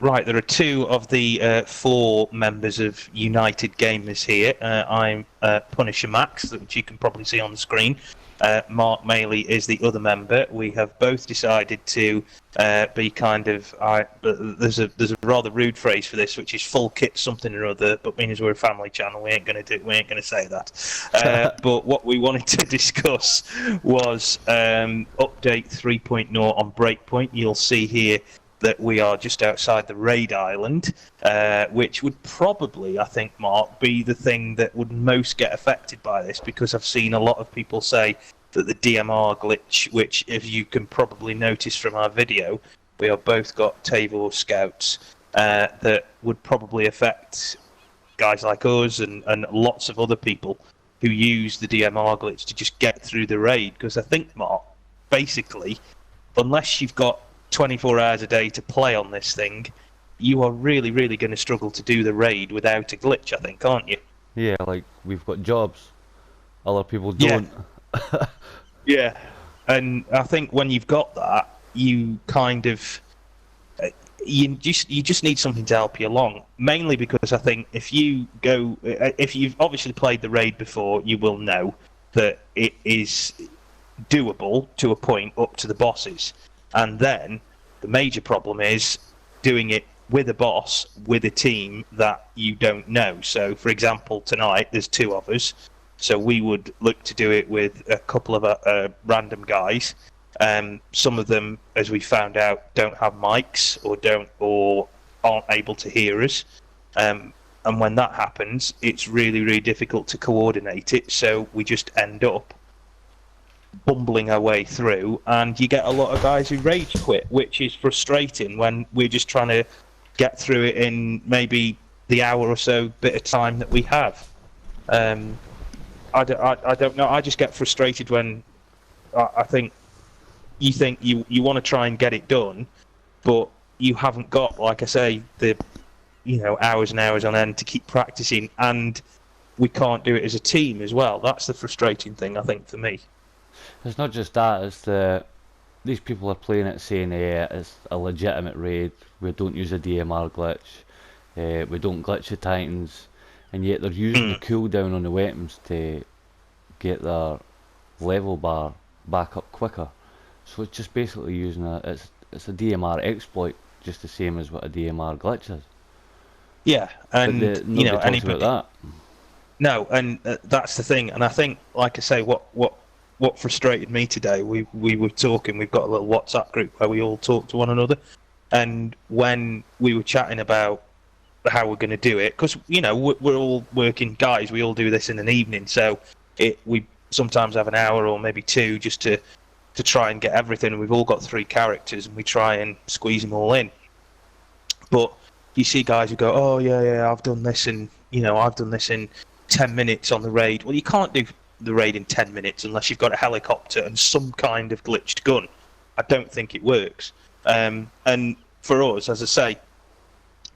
Right, there are two of the four members of United Gamers here. I'm Punisher Max, which you can probably see on the screen. Mark Maley is the other member. We have both decided to be kind of. There's a rather rude phrase for this, which is full kit something or other. But being as we're a family channel, we ain't going to say that. But what we wanted to discuss was update 3.0 on Breakpoint. You'll see here that we are just outside the raid island, which would probably, I think, Mark, be the thing that would most get affected by this, because I've seen a lot of people say that the DMR glitch, which, if you can probably notice from our video, we have both got Tavor scouts, that would probably affect guys like us and lots of other people who use the DMR glitch to just get through the raid. Because I think, Mark, basically, unless you've got 24 hours a day to play on this thing, you are really, really going to struggle to do the raid without a glitch, I think, aren't you? Yeah, like, we've got jobs. Other people don't. Yeah. Yeah. And I think when you've got that, you kind of... You just need something to help you along. Mainly because I think if you've obviously played the raid before, you will know that it is doable to a point up to the bosses. And then the major problem is doing it with a boss, with a team that you don't know. So, for example, tonight there's two of us, so we would look to do it with a couple of random guys. Some of them, as we found out, don't have mics or aren't able to hear us. And when that happens, it's really, really difficult to coordinate it. So we just end up bumbling our way through, and you get a lot of guys who rage quit, which is frustrating when we're just trying to get through it in maybe the hour or so bit of time that we have. I don't know. I just get frustrated when I think you want to try and get it done, but you haven't got, like I say, the hours and hours on end to keep practicing, and we can't do it as a team as well. That's the frustrating thing, I think, for me. It's not just that, it's these people are playing it saying it's a legitimate raid, we don't use a DMR glitch, we don't glitch the Titans, and yet they're using the cooldown on the weapons to get their level bar back up quicker. So it's just basically using it's a DMR exploit, just the same as what a DMR glitch is. Yeah, and nobody talks about that. No, and that's the thing. And I think, like I say, what frustrated me today, we were talking, we've got a little WhatsApp group where we all talk to one another, and when we were chatting about how we're going to do it, because we're all working guys, we all do this in an evening, so we sometimes have an hour or maybe two just to try and get everything. We've all got 3 characters and we try and squeeze them all in, but you see guys who go, oh yeah, I've done this, and I've done this in 10 minutes on the raid. Well, you can't do the raid in 10 minutes unless you've got a helicopter and some kind of glitched gun. I don't think it works. And for us, as I say,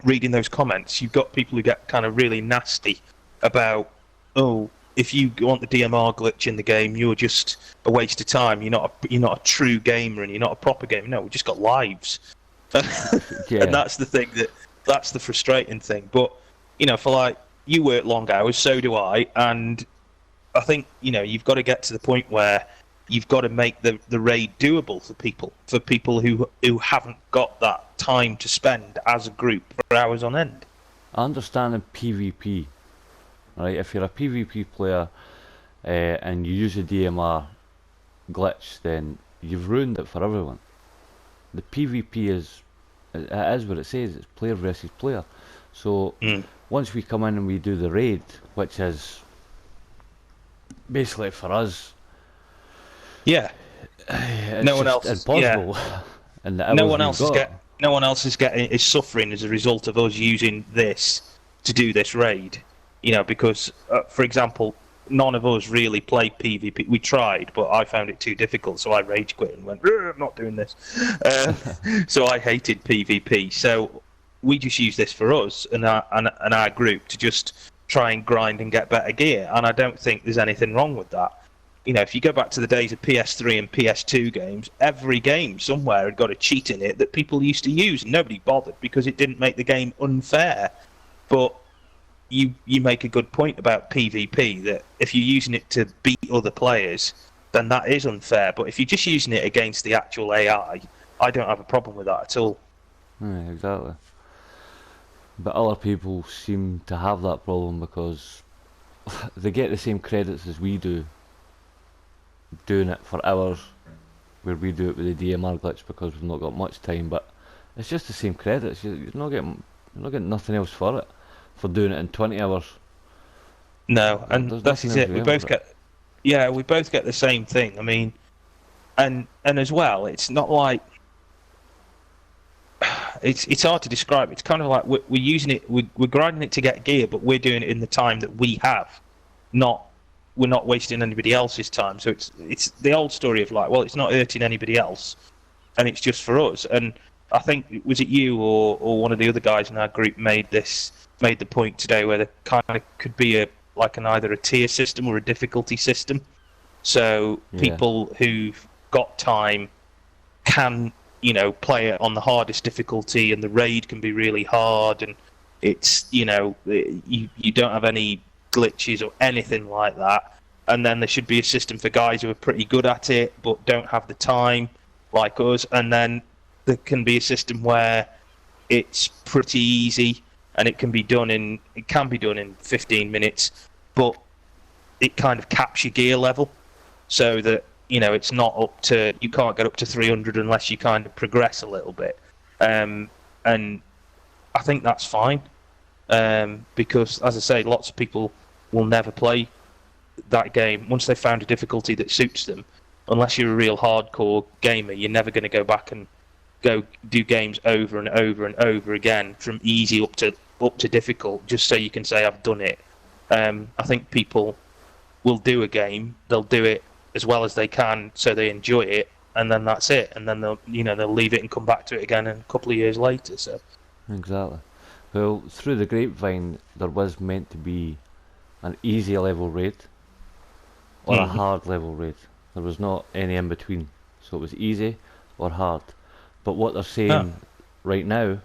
reading those comments, you've got people who get kind of really nasty about, oh, if you want the DMR glitch in the game, you're just a waste of time. You're not a true gamer, and you're not a proper gamer. No, we just got lives. Yeah. And that's the thing that's the frustrating thing. But for like, you work long hours, so do I, and I think you've got to get to the point where you've got to make the raid doable for people who haven't got that time to spend as a group for hours on end. I understand in PvP, right? If you're a PvP player and you use a DMR glitch, then you've ruined it for everyone. The PvP is what it says. It's player versus player. So once we come in and we do the raid, which is basically for us, it's no one else impossible. Yeah. And no one else is suffering as a result of us using this to do this raid. Because for example, none of us really played PvP. We tried, but I found it too difficult, so I rage quit and went, I'm not doing this. So I hated PvP. So we just use this for us and our group to just try and grind and get better gear, and I don't think there's anything wrong with that. if you go back to the days of PS3 and PS2 games, every game somewhere had got a cheat in it that people used to use, and nobody bothered because it didn't make the game unfair. But you make a good point about PvP, that if you're using it to beat other players, then that is unfair. But if you're just using it against the actual AI, I don't have a problem with that at all. Yeah, exactly. But other people seem to have that problem because they get the same credits as we do, doing it for hours, where we do it with the DMR glitch because we've not got much time. But it's just the same credits. You're not getting nothing else for it, for doing it in 20 hours. No, and this is it. We both get the same thing. I mean, and as well, it's not like it's hard to describe. It's kind of like we're using it, we're grinding it to get gear, but we're doing it in the time that we have. We're not wasting anybody else's time. So it's the old story of like, well, it's not hurting anybody else, and it's just for us. And I think, was it you or one of the other guys in our group made the point today where there kind of could be either a tier system or a difficulty system. So people who've got time can play it on the hardest difficulty, and the raid can be really hard, and it's you don't have any glitches or anything like that. And then there should be a system for guys who are pretty good at it but don't have the time, like us. And then there can be a system where it's pretty easy and it can be done in 15 minutes, but it kind of caps your gear level, so that it's not you can't get up to 300 unless you kind of progress a little bit. And I think that's fine, because, as I say, lots of people will never play that game once they've found a difficulty that suits them. Unless you're a real hardcore gamer, you're never going to go back and go do games over and over and over again from easy up to difficult just so you can say I've done it. I think people will do a game, they'll do it as well as they can so they enjoy it, and then that's it, and then they'll leave it and come back to it again a couple of years later. So exactly. Well, through the grapevine, there was meant to be an easy level raid or a hard level raid. There was not any in between, so it was easy or hard. But what they're saying right now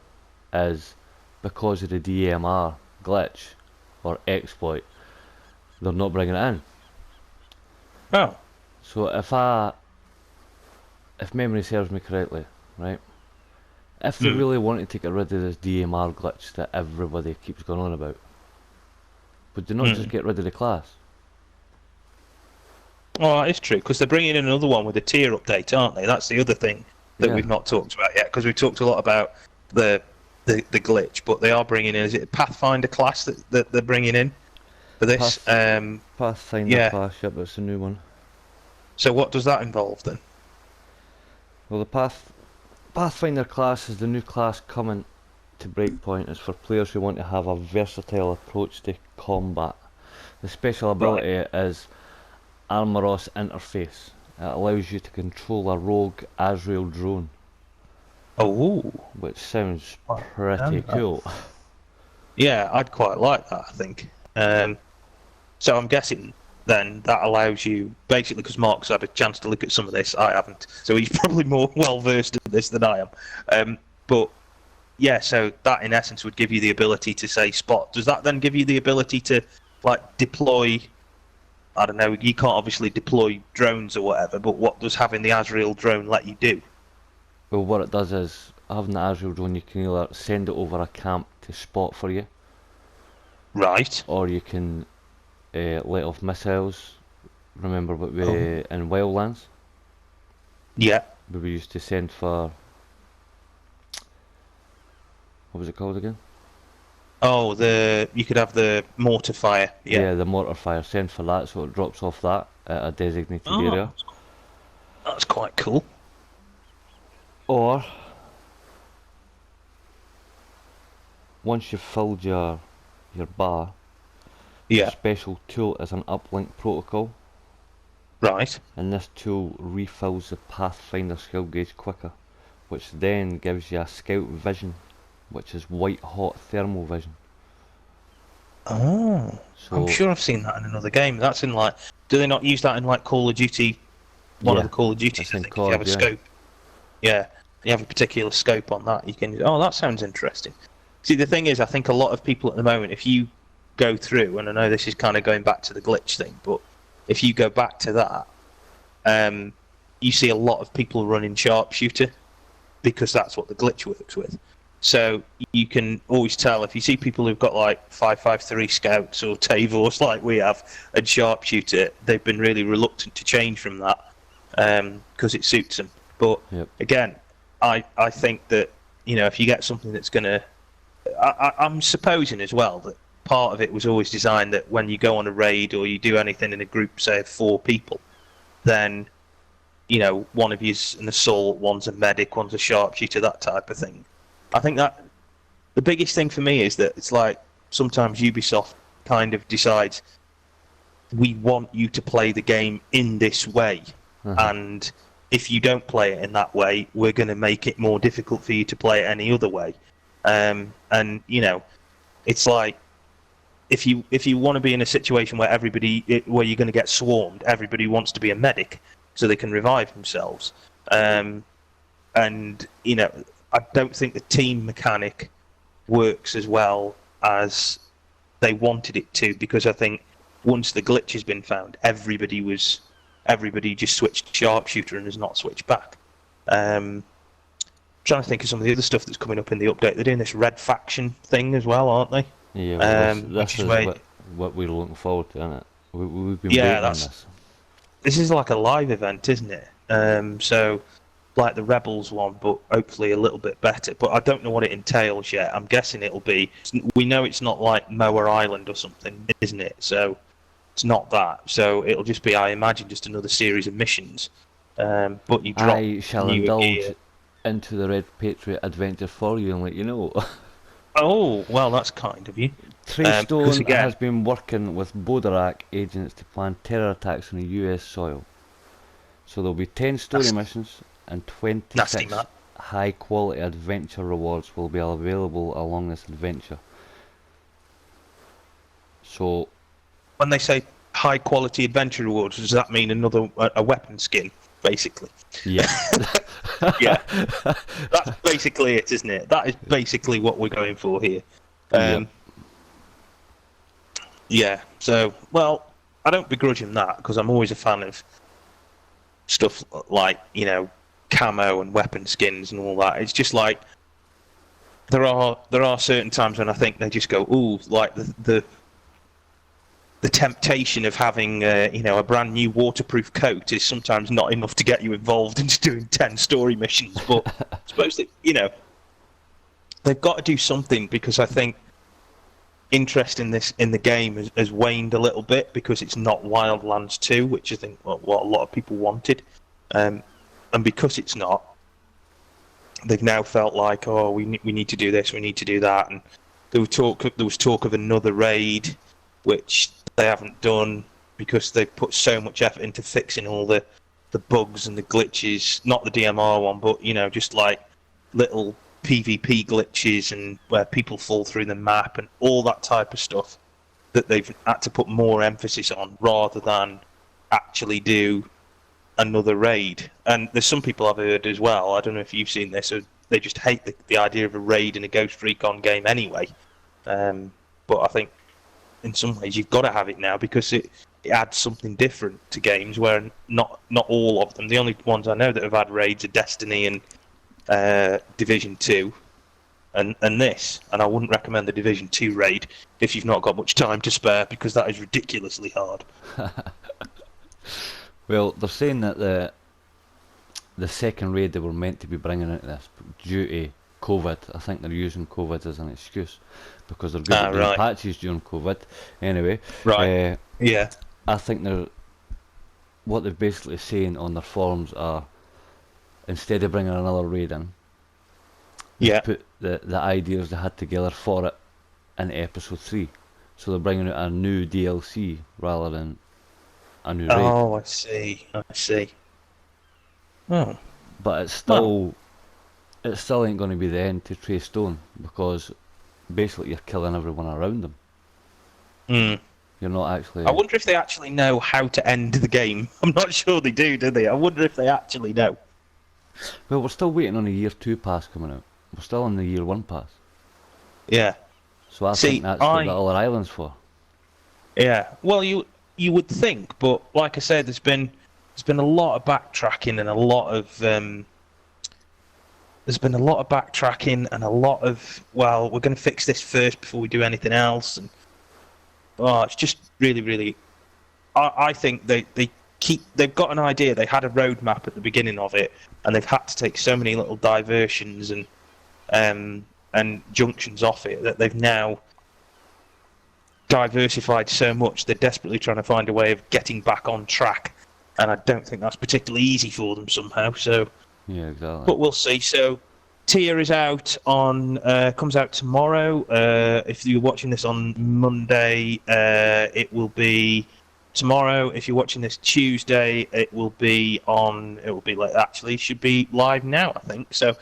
is, because of the DMR glitch or exploit, they're not bringing it in. Oh. So if memory serves me correctly, right? If they really wanted to get rid of this DMR glitch that everybody keeps going on about, would they not just get rid of the class? Well, that is true, because they're bringing in another one with a tier update, aren't they? That's the other thing that we've not talked about yet, because we talked a lot about the glitch, but they are bringing in, is it a Pathfinder class that they're bringing in for this? Pathfinder class, yep, that's a new one. So what does that involve then? Well, the Pathfinder class is the new class coming to Breakpoint. It's for players who want to have a versatile approach to combat. The special ability is Armoros Interface. It allows you to control a rogue Azrael drone. Oh, which sounds pretty cool. Yeah, I'd quite like that, I think. So I'm guessing then that allows you, basically, because Mark's had a chance to look at some of this, I haven't, so he's probably more well versed in this than I am. But yeah, so that in essence would give you the ability to say spot. Does that then give you the ability to deploy? I don't know. You can't obviously deploy drones or whatever, but what does having the Azrael drone let you do? Well, what it does is, having the Azrael drone, you can either send it over a camp to spot for you, right? Or you can let off missiles. Remember what we in Wildlands? Yeah. We used to send for, what was it called again? Oh, you could have the mortar fire. Yeah, the mortar fire. Send for that, so it drops off that at a designated area. That's quite cool. Or once you've filled your bar, a special tool is an uplink protocol. Right. And this tool refills the Pathfinder skill gauge quicker, which then gives you a scout vision, which is white hot thermal vision. Oh, so I'm sure I've seen that in another game. That's in Do they not use that in like Call of Duty? One of the Call of Duties, I think, if you have a scope. Yeah, you have a particular scope on that. You can. Oh, that sounds interesting. See, the thing is, I think a lot of people at the moment, if you go through, and I know this is kind of going back to the glitch thing, but if you go back to that, you see a lot of people running sharpshooter because that's what the glitch works with. So you can always tell if you see people who've got like 5.53 scouts or Tavors like we have and sharpshooter, they've been really reluctant to change from that because it suits them. But again, I think that, you know, if you get something that's going to... I'm supposing as well that part of it was always designed that when you go on a raid or you do anything in a group, say of 4 people, then, you know, one of you's an assault, one's a medic, one's a sharpshooter, that type of thing. I think that the biggest thing for me is that it's like sometimes Ubisoft kind of decides we want you to play the game in this way, and if you don't play it in that way, we're going to make it more difficult for you to play it any other way. And you know, it's like if you want to be in a situation where where you're going to get swarmed, everybody wants to be a medic so they can revive themselves. And you know, I don't think the team mechanic works as well as they wanted it to, because I think once the glitch has been found, everybody just switched sharpshooter and has not switched back. Trying to think of some of the other stuff that's coming up in the update. They're doing this red faction thing as well, aren't they? Yeah, well, this is what we're looking forward to, isn't it? We've been waiting on this. This is like a live event, isn't it? So, like the Rebels one, but hopefully a little bit better. But I don't know what it entails yet. I'm guessing it'll be... We know it's not like Moa Island or something, isn't it? So, it's not that. So, it'll just be, I imagine, just another series of missions. But you drop... I shall indulge into the Red Patriot adventure for you and let you know. Oh, well, that's kind of you. Treystone has been working with Bodarak agents to plan terror attacks on the US soil. So there'll be 10 story missions and 26 high quality adventure rewards will be available along this adventure. So when they say high quality adventure rewards, does that mean a weapon skin, basically? Yeah. Yeah. That's basically it, isn't it? That is basically what we're going for here. Yeah, so, well, I don't begrudge him that, because I'm always a fan of stuff like, you know, camo and weapon skins and all that. It's just like, there are certain times when I think they just go, ooh, like the temptation of having, you know, a brand new waterproof coat is sometimes not enough to get you involved into doing 10 story missions, but I suppose that, you know, they've got to do something, because I think interest in the game has waned a little bit, because it's not Wildlands 2, which I think what a lot of people wanted, and because it's not, they've now felt like, oh, we need to do this, we need to do that, and there was talk of another raid, which they haven't done because they've put so much effort into fixing all the bugs and the glitches, not the DMR one, but, you know, just like little PvP glitches and where people fall through the map and all that type of stuff that they've had to put more emphasis on rather than actually do another raid. And there's some people I've heard as well, I don't know if you've seen this, they just hate the idea of a raid in a Ghost Recon game anyway. But I think in some ways you've got to have it now, because it adds something different to games, where not all of them. The only ones I know that have had raids are Destiny and Division 2 and this, and I wouldn't recommend the Division 2 raid if you've not got much time to spare, because that is ridiculously hard. Well, they're saying that the second raid they were meant to be bringing into this, due to COVID, I think they're using COVID as an excuse, because they're good at doing patches during COVID. Anyway, yeah, I think what they're basically saying on their forums are, instead of bringing another raid in, put the ideas they had together for it in episode 3. So they're bringing out a new DLC rather than a new raid. Oh, I see. Oh. But it still ain't going to be the end to Treystone, because basically you're killing everyone around them. You're not actually. I wonder if they actually know how to end the game. I'm not sure they do they? I wonder if they actually know. Well, we're still waiting on a year 2 pass coming out. We're still on the year 1 pass. Yeah. So I think that's what the other island's for. Yeah. Well, you would think, but like I said, there's been a lot of backtracking and a lot of well, we're going to fix this first before we do anything else, and it's just really, really. I think they've got an idea. They had a roadmap at the beginning of it, and they've had to take so many little diversions and junctions off it that they've now diversified so much. They're desperately trying to find a way of getting back on track, and I don't think that's particularly easy for them somehow. So yeah, exactly. But we'll see. So Tier is out comes out tomorrow. If you're watching this on Monday, it will be tomorrow. If you're watching this Tuesday, it will be actually should be live now, I think. So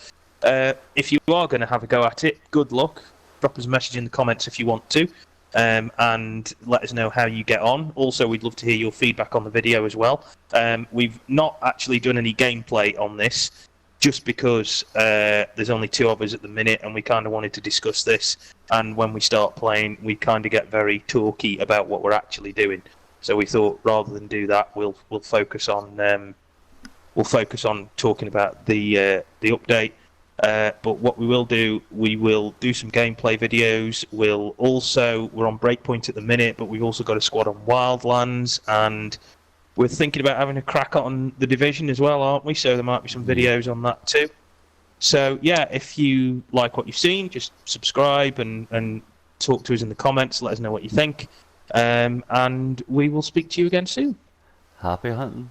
if you are going to have a go at it, good luck. Drop us a message in the comments if you want to, and let us know how you get on. Also, we'd love to hear your feedback on the video as well. We've not actually done any gameplay on this, just because there's only 2 of us at the minute, and we kind of wanted to discuss this. And when we start playing, we kind of get very talky about what we're actually doing. So we thought, rather than do that, we'll focus on talking about the update. But what we will do some gameplay videos. We're on Breakpoint at the minute, but we've also got a squad on Wildlands, and we're thinking about having a crack on the Division as well, aren't we? So there might be some videos on that too. So yeah, if you like what you've seen, just subscribe and talk to us in the comments. Let us know what you think, and we will speak to you again soon. Happy hunting.